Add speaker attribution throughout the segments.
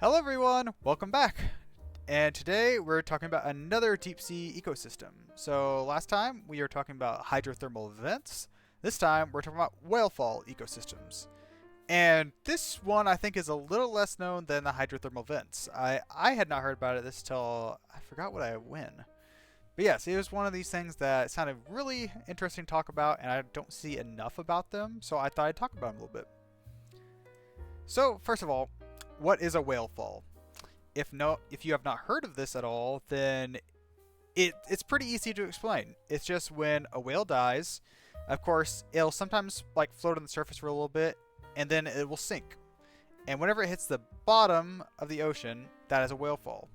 Speaker 1: Hello everyone, welcome back. And today we're talking about another deep sea ecosystem. So last time we were talking about hydrothermal vents. This time we're talking about whale fall ecosystems. And this one I think is a little less known than the hydrothermal vents. I had not heard about it this till I forgot what I when. But yes, it was one of these things that sounded really interesting to talk about, and I don't see enough about them, so I thought I'd talk about them a little bit. So first of all, what is a whale fall? If you have not heard of this at all, then it's pretty easy to explain. It's just when a whale dies, of course, it'll sometimes like float on the surface for a little bit, and then it will sink. And whenever it hits the bottom of the ocean, that is a whale fall.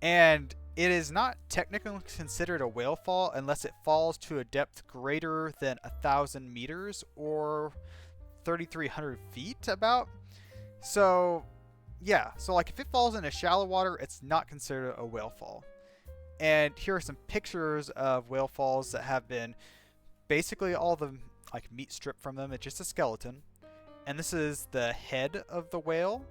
Speaker 1: And it is not technically considered a whale fall unless it falls to a depth greater than 1,000 meters or 3,300 feet about. So yeah, so like if it falls into shallow water, it's not considered a whale fall. And here are some pictures of whale falls that have been basically all the like meat stripped from them. It's just a skeleton. And this is the head of the whale.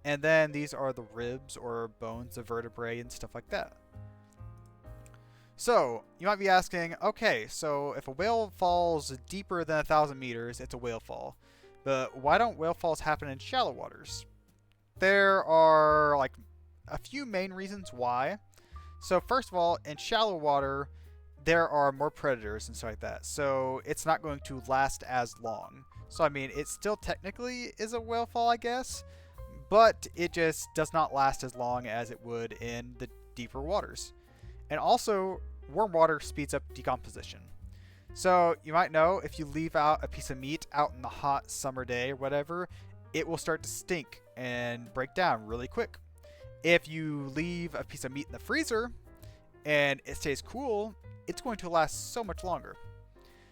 Speaker 1: And then these are the ribs or bones of vertebrae and stuff like that. So you might be asking, okay, so if a whale falls deeper than 1,000 meters, it's a whale fall. But why don't whale falls happen in shallow waters? There are like a few main reasons why. So first of all, in shallow water, there are more predators and stuff like that. So it's not going to last as long. So I mean, it still technically is a whale fall, I guess, but it just does not last as long as it would in the deeper waters. And also, warm water speeds up decomposition. So you might know if you leave out a piece of meat out in the hot summer day or whatever, it will start to stink and break down really quick. If you leave a piece of meat in the freezer and it stays cool, it's going to last so much longer.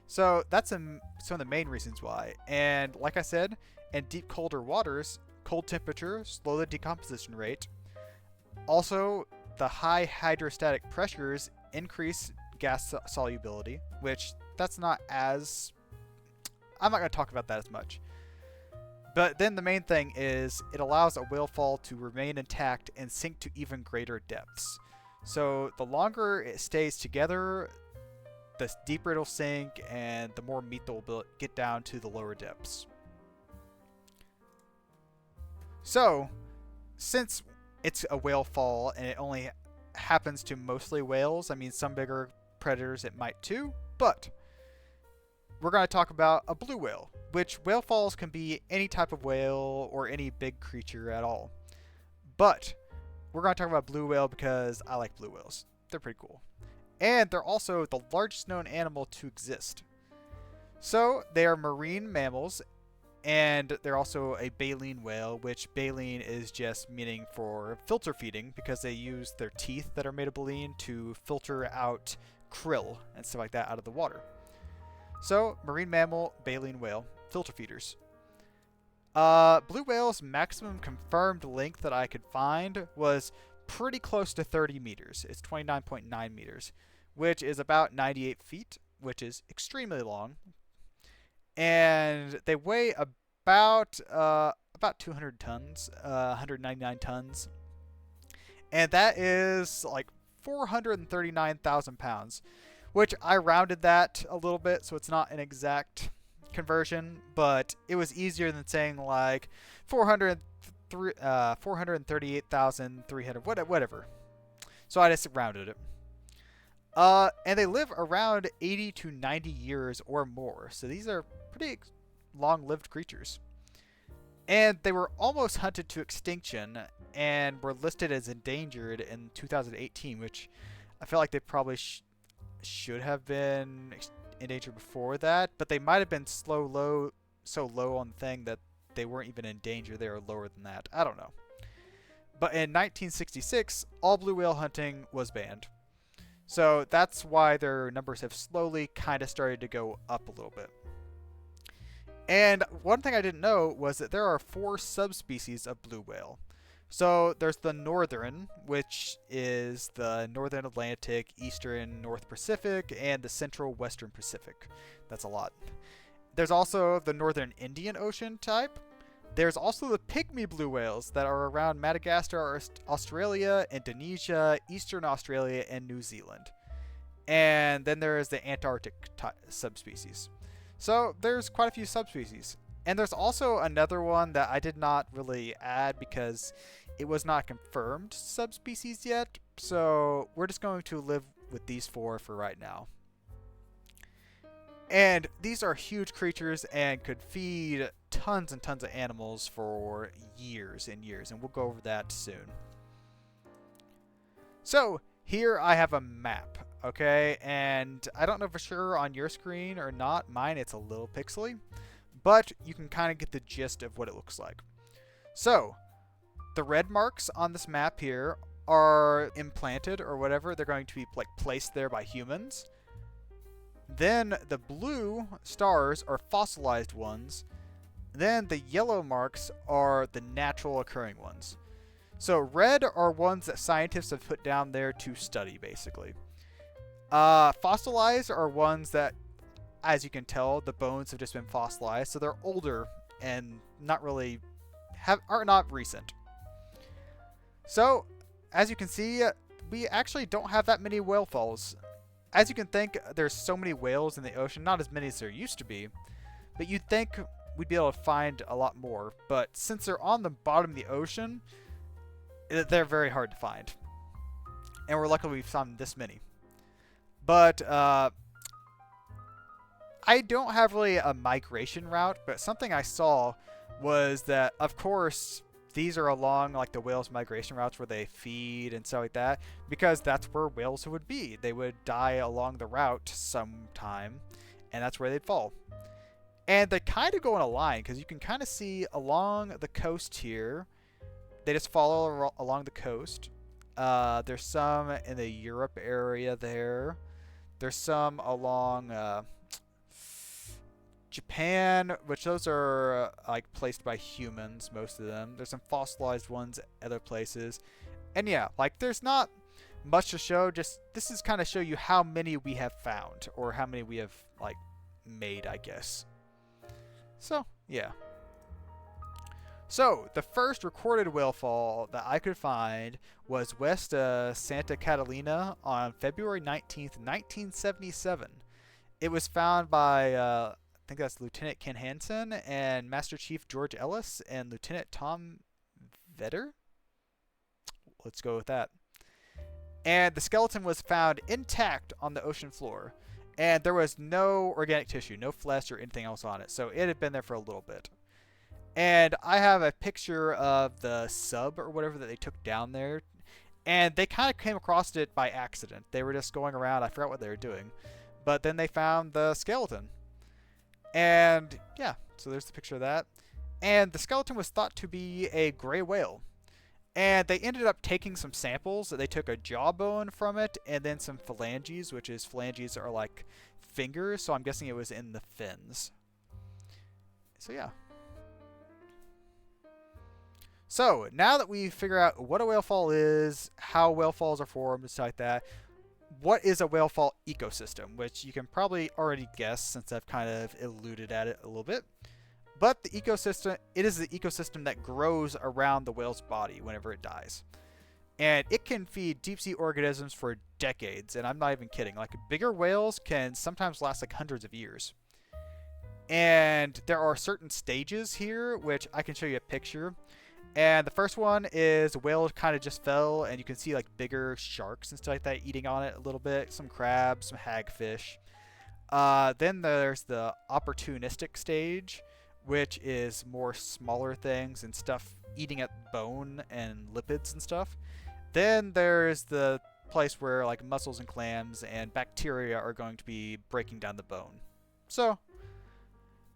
Speaker 1: So that's some of the main reasons why. And like I said, in deep colder waters, cold temperatures slow the decomposition rate. Also, the high hydrostatic pressures increase gas solubility, which that's not as... I'm not going to talk about that as much. But then the main thing is it allows a whale fall to remain intact and sink to even greater depths. So the longer it stays together, the deeper it'll sink and the more meat they'll get down to the lower depths. So, since it's a whale fall and it only happens to mostly whales, I mean some bigger predators it might too, but we're going to talk about a blue whale, which whale falls can be any type of whale or any big creature at all. But we're going to talk about blue whale because I like blue whales. They're pretty cool. And they're also the largest known animal to exist. So they are marine mammals, and they're also a baleen whale, which baleen is just meaning for filter feeding because they use their teeth that are made of baleen to filter out krill and stuff like that out of the water. So, marine mammal, baleen whale, filter feeders. Blue whale's maximum confirmed length that I could find was pretty close to 30 meters. It's 29.9 meters, which is about 98 feet, which is extremely long. And they weigh about 200 tons, 199 tons. And that is like 439,000 pounds. Which I rounded that a little bit, so it's not an exact conversion, but it was easier than saying like 438,300, whatever. So I just rounded it. And they live around 80 to 90 years or more, so these are pretty long-lived creatures. And they were almost hunted to extinction and were listed as endangered in 2018, which I feel like they probably should have been endangered before that, but they might have been so low on the thing that they weren't even in danger. They were lower than that. I don't know. But in 1966, all blue whale hunting was banned. So that's why their numbers have slowly kind of started to go up a little bit. And one thing I didn't know was that there are 4 subspecies of blue whale. So there's the northern, which is the northern Atlantic, eastern North Pacific, and the central western Pacific. That's a lot. There's also the northern Indian Ocean type, There's also the pygmy blue whales that are around Madagascar, Australia, Indonesia, Eastern Australia, and New Zealand. And then there is the Antarctic subspecies. So there's quite a few subspecies. And there's also another one that I did not really add because it was not confirmed subspecies yet. So we're just going to live with these four for right now. And these are huge creatures and could feed tons and tons of animals for years and years. And we'll go over that soon. So here I have a map. Okay, and I don't know for sure on your screen or not. Mine, it's a little pixely, but you can kind of get the gist of what it looks like. So, the red marks on this map here are implanted or whatever. They're going to be like placed there by humans. Then the blue stars are fossilized ones. Then the yellow marks are the natural occurring ones. So red are ones that scientists have put down there to study, basically. Fossilized are ones that, as you can tell, the bones have just been fossilized, so they're older and not really are not recent. So, as you can see, we actually don't have that many whale falls. As you can think, there's so many whales in the ocean, not as many as there used to be, but you'd think we'd be able to find a lot more. But since they're on the bottom of the ocean, they're very hard to find. And we're lucky we've found this many. But I don't have really a migration route, but something I saw was that, of course, these are along like the whales' migration routes where they feed and stuff like that, because that's where whales would be. They would die along the route sometime, and that's where they'd fall. And they kind of go in a line, because you can kind of see along the coast here, they just follow along the coast. There's some in the Europe area there. There's some along Japan, which those are like placed by humans, most of them. There's some fossilized ones other places. And yeah, like there's not much to show. Just this is kind of show you how many we have found, or how many we have like made, I guess. So yeah. So the first recorded whale fall that I could find was west of Santa Catalina on February 19th, 1977. It was found by, I think that's Lieutenant Ken Hansen and Master Chief George Ellis and Lieutenant Tom Vetter. Let's go with that. And the skeleton was found intact on the ocean floor. And there was no organic tissue, no flesh or anything else on it. So it had been there for a little bit. And I have a picture of the sub or whatever that they took down there. And they kind of came across it by accident. They were just going around. I forgot what they were doing. But then they found the skeleton. And yeah, so there's the picture of that. And the skeleton was thought to be a gray whale. And they ended up taking some samples. They took a jawbone from it and then some phalanges, which is phalanges are like fingers. So I'm guessing it was in the fins. So yeah. So, now that we figure out what a whale fall is, how whale falls are formed, and stuff like that, what is a whale fall ecosystem? Which you can probably already guess since I've kind of alluded at it a little bit. But the ecosystem, it is the ecosystem that grows around the whale's body whenever it dies. And it can feed deep sea organisms for decades, and I'm not even kidding. Like, bigger whales can sometimes last like hundreds of years. And there are certain stages here, which I can show you a picture. And the first one is a whale kind of just fell, and you can see like bigger sharks and stuff like that eating on it a little bit, some crabs, some hagfish. Then there's the opportunistic stage, which is more smaller things and stuff eating at bone and lipids and stuff. Then there's the place where like mussels and clams and bacteria are going to be breaking down the bone. So,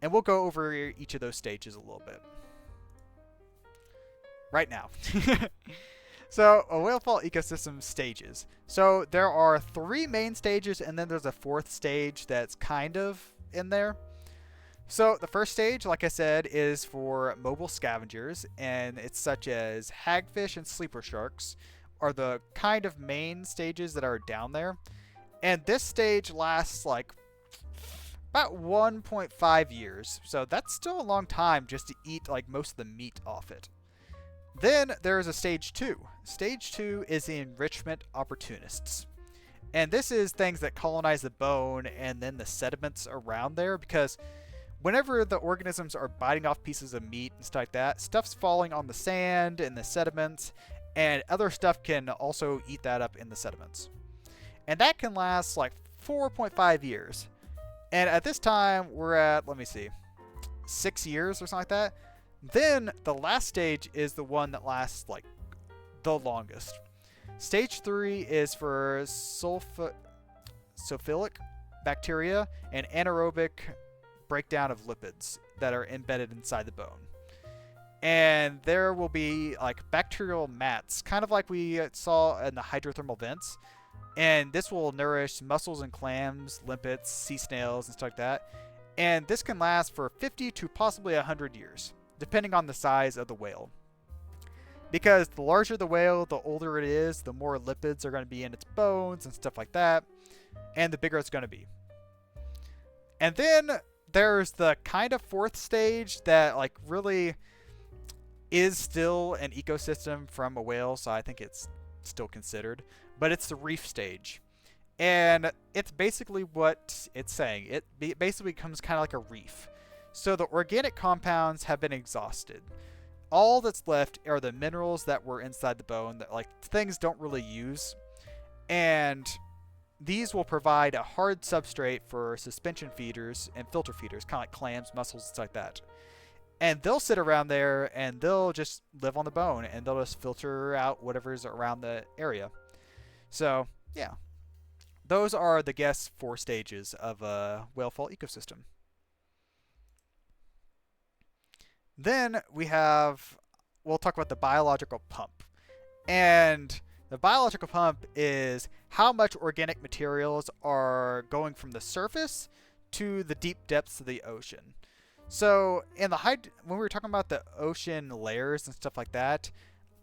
Speaker 1: and we'll go over each of those stages a little bit right now. So, a whale fall ecosystem stages. So, there are 3 main stages, and then there's a 4th stage that's kind of in there. So, the first stage, like I said, is for mobile scavengers, and it's such as hagfish and sleeper sharks are the kind of main stages that are down there. And this stage lasts like about 1.5 years. So that's still a long time just to eat like most of the meat off it. Then there's a stage 2. Stage 2 is the enrichment opportunists. And this is things that colonize the bone and then the sediments around there, because whenever the organisms are biting off pieces of meat and stuff like that, stuff's falling on the sand and the sediments, and other stuff can also eat that up in the sediments. And that can last like 4.5 years. And at this time, we're at, let me see, 6 years or something like that. Then the last stage is the one that lasts like the longest. Stage 3 is for sulfilic bacteria and anaerobic breakdown of lipids that are embedded inside the bone. And there will be like bacterial mats, kind of like we saw in the hydrothermal vents. And this will nourish mussels and clams, limpets, sea snails, and stuff like that. And this can last for 50 to possibly 100 years, depending on the size of the whale. Because the larger the whale, the older it is, the more lipids are going to be in its bones and stuff like that, and the bigger it's going to be. And then there's the kind of fourth stage that like really is still an ecosystem from a whale, so I think it's still considered, but it's the reef stage. And it's basically what it's saying. It basically becomes kind of like a reef. So the organic compounds have been exhausted. All that's left are the minerals that were inside the bone that like things don't really use. And these will provide a hard substrate for suspension feeders and filter feeders, kind of like clams, mussels, stuff like that. And they'll sit around there and they'll just live on the bone and they'll just filter out whatever's around the area. So, yeah. Those are the guess 4 stages of a whale fall ecosystem. Then we'll talk about the biological pump. And the biological pump is how much organic materials are going from the surface to the deep depths of the ocean. So when we were talking about the ocean layers and stuff like that,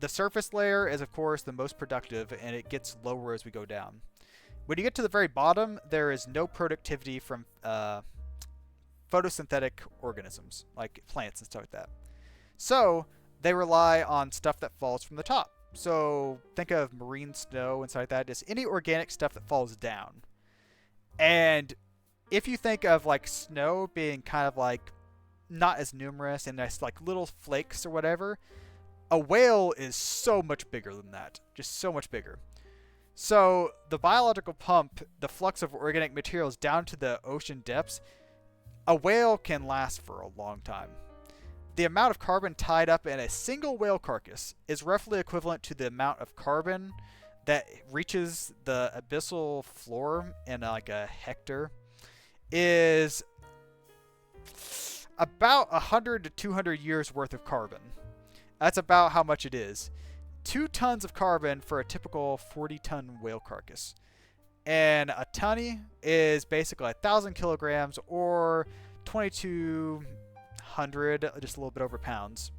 Speaker 1: the surface layer is of course the most productive and it gets lower as we go down. When you get to the very bottom, there is no productivity from photosynthetic organisms, like plants and stuff like that. So they rely on stuff that falls from the top. So think of marine snow and stuff like that, just any organic stuff that falls down. And if you think of like snow being kind of like not as numerous and it's like little flakes or whatever, a whale is so much bigger than that, just so much bigger. So the biological pump, the flux of organic materials down to the ocean depths, a whale can last for a long time. The amount of carbon tied up in a single whale carcass is roughly equivalent to the amount of carbon that reaches the abyssal floor in like a hectare, is about 100 to 200 years worth of carbon. That's about how much it is. 2 tons of carbon for a typical 40-ton whale carcass. And a tunny is basically 1,000 kilograms or 2,200, just a little bit over pounds.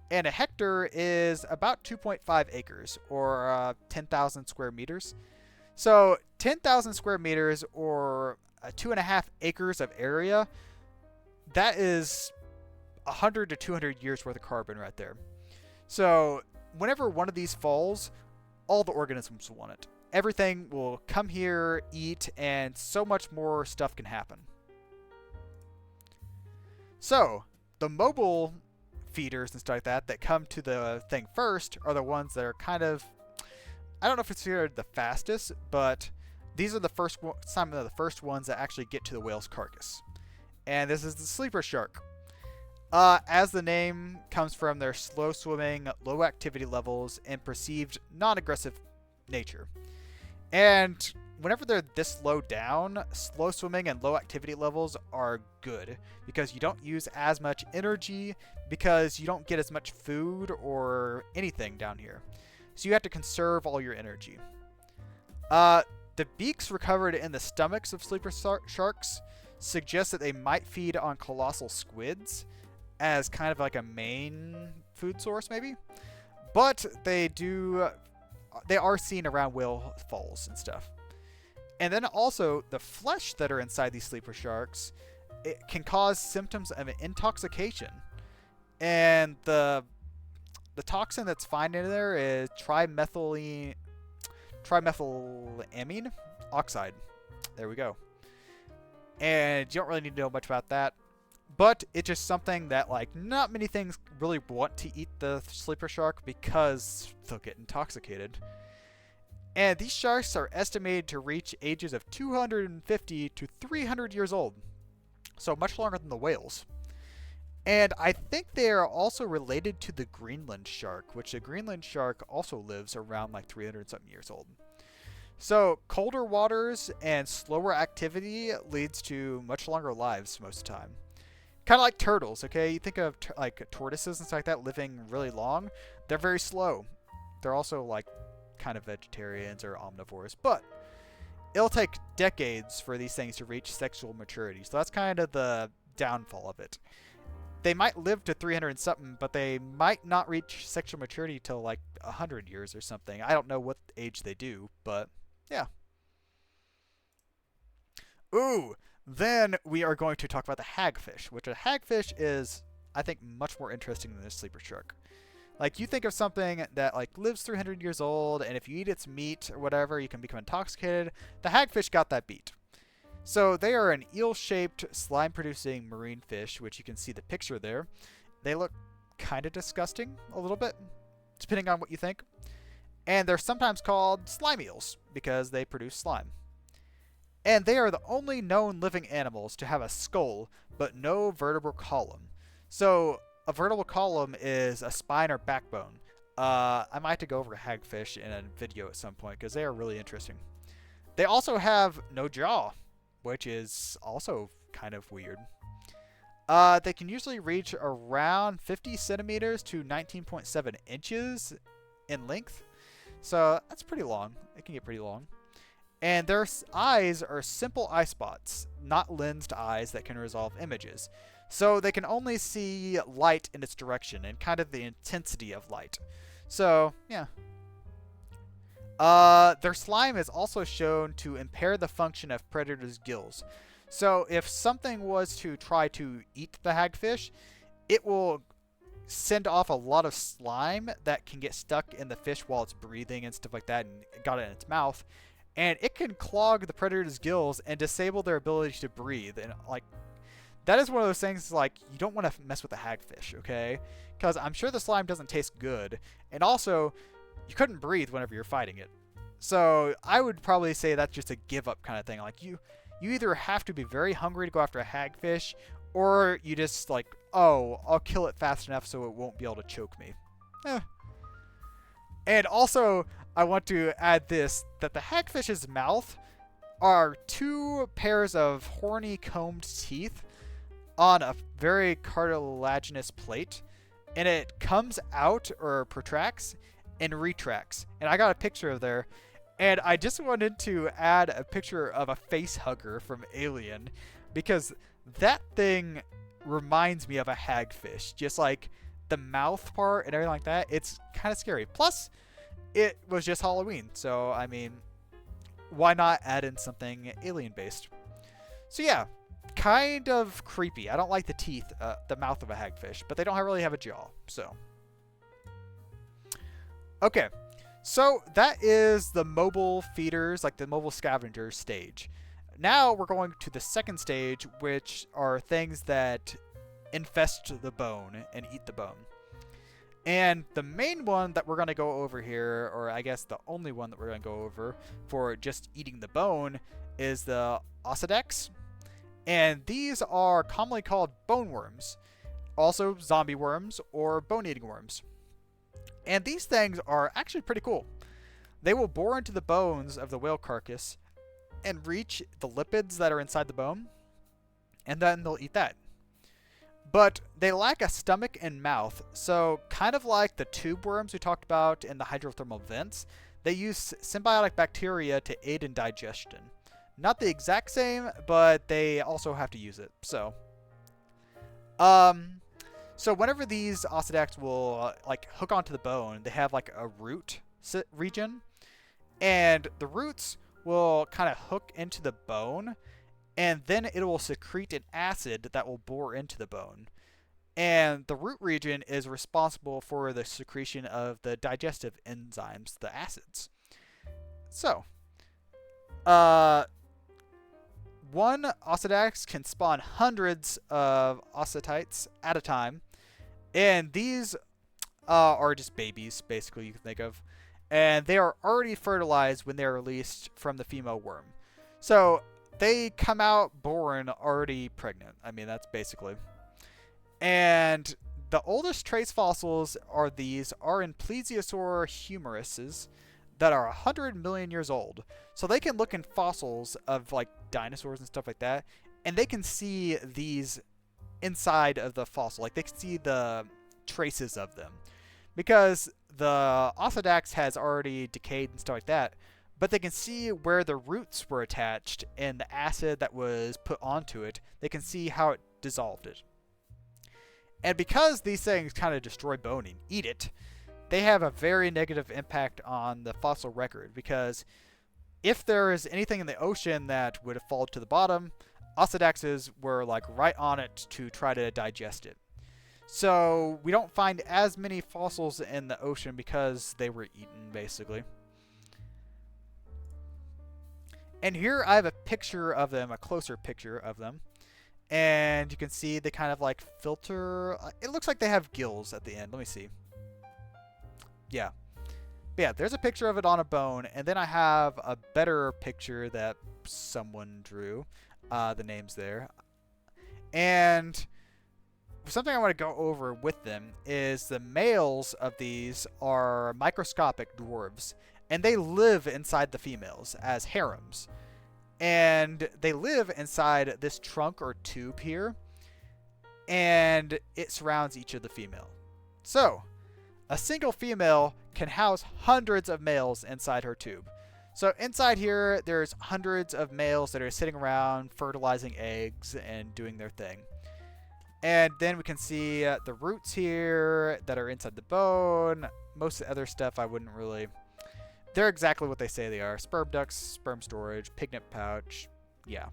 Speaker 1: And a hectare is about 2.5 acres or 10,000 square meters. So 10,000 square meters or 2.5 acres of area, that is 100 to 200 years worth of carbon right there. So whenever one of these falls, all the organisms will want it. Everything will come here, eat, and so much more stuff can happen. So the mobile feeders and stuff like that come to the thing first are the ones that are kind of, I don't know if it's considered the fastest, but these are some of the first ones that actually get to the whale's carcass. And this is the sleeper shark. As the name comes from their slow swimming, low activity levels, and perceived non-aggressive nature. And whenever they're this low down, slow swimming and low activity levels are good because you don't use as much energy because you don't get as much food or anything down here. So you have to conserve all your energy. The beaks recovered in the stomachs of sleeper sharks suggest that they might feed on colossal squids as kind of like a main food source maybe. But they are seen around whale falls and stuff. And then also the flesh that are inside these sleeper sharks, it can cause symptoms of intoxication. And the toxin that's found in there is trimethylamine oxide. There we go. And you don't really need to know much about that. But it's just something that, like, not many things really want to eat the sleeper shark because they'll get intoxicated. And these sharks are estimated to reach ages of 250 to 300 years old. So much longer than the whales. And I think they are also related to the Greenland shark, which the Greenland shark also lives around like 300 something years old. So colder waters and slower activity leads to much longer lives most of the time. Kind of like turtles, okay? You think of like tortoises and stuff like that living really long. They're very slow. They're also like kind of vegetarians or omnivores, but it'll take decades for these things to reach sexual maturity. So that's kind of the downfall of it. They might live to 300 and something, but they might not reach sexual maturity till like 100 years or something. I don't know what age they do, but yeah. Ooh, then we are going to talk about the hagfish, which a hagfish is, I think, much more interesting than a sleeper shark. Like, you think of something that, like, lives 300 years old, and if you eat its meat or whatever, you can become intoxicated. The hagfish got that beat. So they are an eel-shaped, slime-producing marine fish, which you can see the picture there. They look kind of disgusting, a little bit, depending on what you think. And they're sometimes called slime eels, because they produce slime. And they are the only known living animals to have a skull, but no vertebral column. So a vertebral column is a spine or backbone. I might have to go over hagfish in a video at some point, because they are really interesting. They also have no jaw, which is also kind of weird. They can usually reach around 50 centimeters to 19.7 inches in length. So that's pretty long. It can get pretty long. And their eyes are simple eye spots, not lensed eyes that can resolve images. So they can only see light in its direction and kind of the intensity of light. So, yeah. Their slime is also shown to impair the function of predators' gills. So if something was to try to eat the hagfish, it will send off a lot of slime that can get stuck in the fish while it's breathing and stuff like that and got it in its mouth. And it can clog the predator's gills and disable their ability to breathe. And, like, that is one of those things, like, you don't want to mess with a hagfish, okay? Because I'm sure the slime doesn't taste good. And also, you couldn't breathe whenever you're fighting it. So I would probably say that's just a give-up kind of thing. Like, you either have to be very hungry to go after a hagfish, or you just, like, oh, I'll kill it fast enough so it won't be able to choke me. And also, I want to add this, that the hagfish's mouth are two pairs of horny combed teeth on a very cartilaginous plate, and it comes out or protracts and retracts. And I got a picture of there, and I just wanted to add a picture of a face hugger from Alien, because that thing reminds me of a hagfish. Just like the mouth part and everything like that, it's kind of scary. Plus, it was just Halloween, so I mean, why not add in something alien-based? So yeah, kind of creepy. I don't like the teeth, the mouth of a hagfish, but they don't really have a jaw, so. Okay, so that is the mobile feeders, like the mobile scavengers stage. Now we're going to the second stage, which are things that infest the bone and eat the bone. And the main one that we're going to go over here, or I guess the only one that we're going to go over for just eating the bone, is the Osedax. And these are commonly called bone worms, also zombie worms or bone-eating worms. And these things are actually pretty cool. They will bore into the bones of the whale carcass and reach the lipids that are inside the bone, and then they'll eat that. But they lack a stomach and mouth, so kind of like the tube worms we talked about in the hydrothermal vents, they use symbiotic bacteria to aid in digestion. Not the exact same, but they also have to use it. So whenever these Osedax will like hook onto the bone, they have like a root region, and the roots will kind of hook into the bone, and then it will secrete an acid that will bore into the bone. And the root region is responsible for the secretion of the digestive enzymes, the acids. So, uh, one Osedax can spawn hundreds of Ocytites at a time, and these are just babies, basically, you can think of. And they are already fertilized when they're released from the female worm. So they come out born already pregnant. I mean, that's basically. And the oldest trace fossils are in Plesiosaur humeruses that are 100 million years old. So they can look in fossils of like dinosaurs and stuff like that, and they can see these inside of the fossil. Like they can see the traces of them. Because the Osedax has already decayed and stuff like that, but they can see where the roots were attached and the acid that was put onto it. They can see how it dissolved it. And because these things kind of destroy bone and eat it, they have a very negative impact on the fossil record, because if there is anything in the ocean that would have fallen to the bottom, Osedaxes were like right on it to try to digest it. So we don't find as many fossils in the ocean because they were eaten, basically. And here I have a picture of them, a closer picture of them. And you can see they kind of like filter. It looks like they have gills at the end. Let me see. Yeah. But yeah, there's a picture of it on a bone. And then I have a better picture that someone drew. The name's there. And something I want to go over with them is the males of these are microscopic dwarves, and they live inside the females as harems. And they live inside this trunk or tube here, and it surrounds each of the female. So, a single female can house hundreds of males inside her tube. So inside here, there's hundreds of males that are sitting around fertilizing eggs and doing their thing. And then we can see the roots here that are inside the bone. Most of the other stuff I wouldn't really... They're exactly what they say they are. Sperm ducts, sperm storage, pigment pouch. Yeah.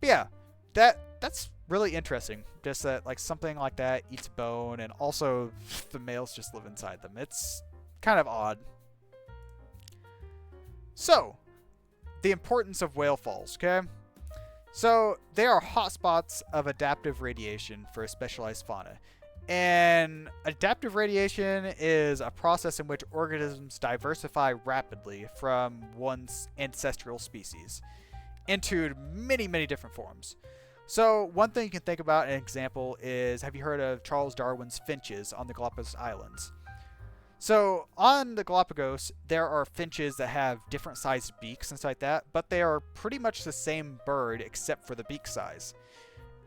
Speaker 1: But yeah, that's really interesting. Just that like something like that eats bone, and also the males just live inside them. It's kind of odd. So, the importance of whale falls, okay? So, they are hotspots of adaptive radiation for a specialized fauna. And adaptive radiation is a process in which organisms diversify rapidly from one's ancestral species into many, many different forms. So, one thing you can think about, an example, is have you heard of Charles Darwin's finches on the Galapagos Islands? So, on the Galapagos, there are finches that have different sized beaks and stuff like that, but they are pretty much the same bird except for the beak size.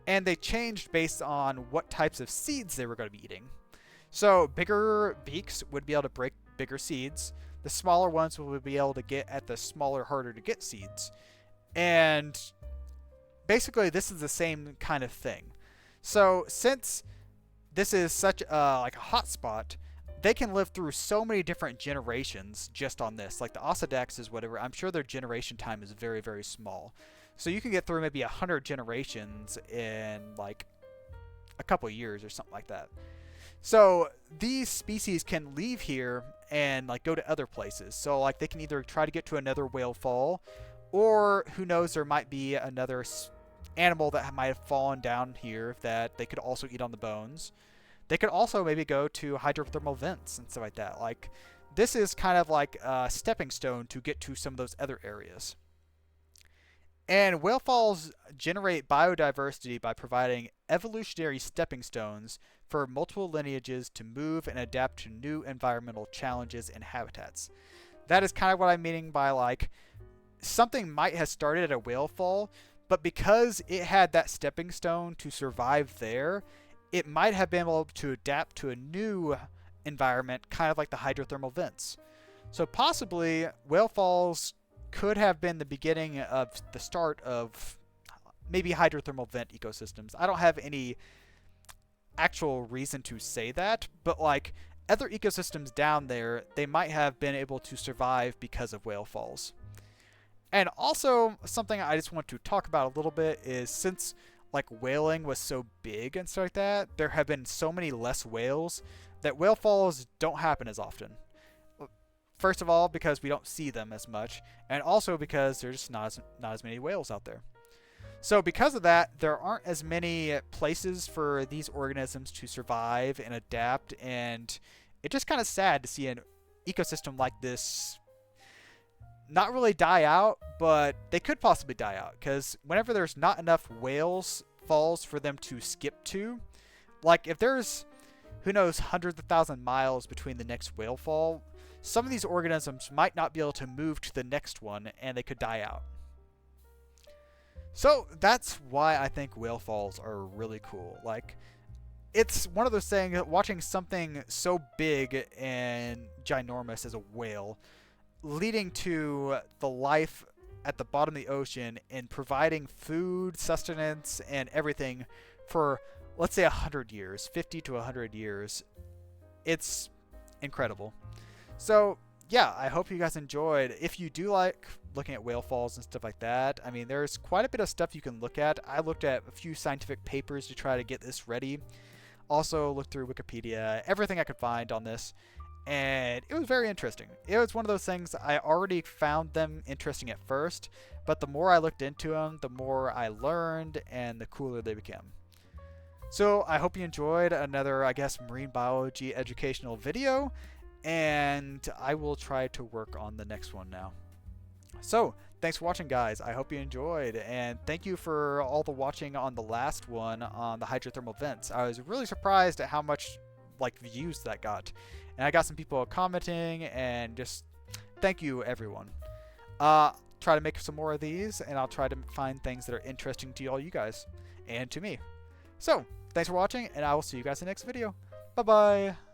Speaker 1: And they changed based on what types of seeds they were going to be eating. So, bigger beaks would be able to break bigger seeds. The smaller ones would be able to get at the smaller, harder to get seeds. And basically, this is the same kind of thing. So, since this is such like a hot spot, they can live through so many different generations just on this. Like the Osedaxes, whatever, I'm sure their generation time is very, very small. So you can get through maybe 100 generations in like a couple years or something like that. So these species can leave here and like go to other places. So like they can either try to get to another whale fall, or who knows, there might be another animal that might have fallen down here that they could also eat on the bones. They could also maybe go to hydrothermal vents and stuff like that. Like, this is kind of like a stepping stone to get to some of those other areas. And whale falls generate biodiversity by providing evolutionary stepping stones for multiple lineages to move and adapt to new environmental challenges and habitats. That is kind of what I'm meaning by, like, something might have started at a whale fall, but because it had that stepping stone to survive there, it might have been able to adapt to a new environment, kind of like the hydrothermal vents. So possibly, whale falls could have been the beginning of the start of maybe hydrothermal vent ecosystems. I don't have any actual reason to say that, but like other ecosystems down there, they might have been able to survive because of whale falls. And also, something I just want to talk about a little bit is since like whaling was so big and stuff like that, there have been so many less whales that whale falls don't happen as often. First of all, because we don't see them as much, and also because there's just not as many whales out there. So because of that, there aren't as many places for these organisms to survive and adapt, and it's just kind of sad to see an ecosystem like this not really die out, but they could possibly die out because whenever there's not enough whales falls for them to skip to, like if there's who knows hundreds of thousand miles between the next whale fall, some of these organisms might not be able to move to the next one and they could die out. So that's why I think whale falls are really cool. Like, it's one of those things that watching something so big and ginormous as a whale leading to the life at the bottom of the ocean and providing food, sustenance, and everything for, let's say, 100 years, 50 to 100 years. It's incredible. So, yeah, I hope you guys enjoyed. If you do like looking at whale falls and stuff like that, I mean, there's quite a bit of stuff you can look at. I looked at a few scientific papers to try to get this ready. Also looked through Wikipedia, everything I could find on this, and it was very interesting. It was one of those things I already found them interesting at first, but the more I looked into them, the more I learned, and the cooler they became. So I hope you enjoyed another, I guess, marine biology educational video, and I will try to work on the next one now. So, thanks for watching, guys. I hope you enjoyed, and thank you for all the watching on the last one on the hydrothermal vents. I was really surprised at how much views that got, and I got some people commenting, and just thank you, everyone. Try to make some more of these, and I'll try to find things that are interesting to all you guys and to me. So, thanks for watching, and I will see you guys in the next video. Bye-bye.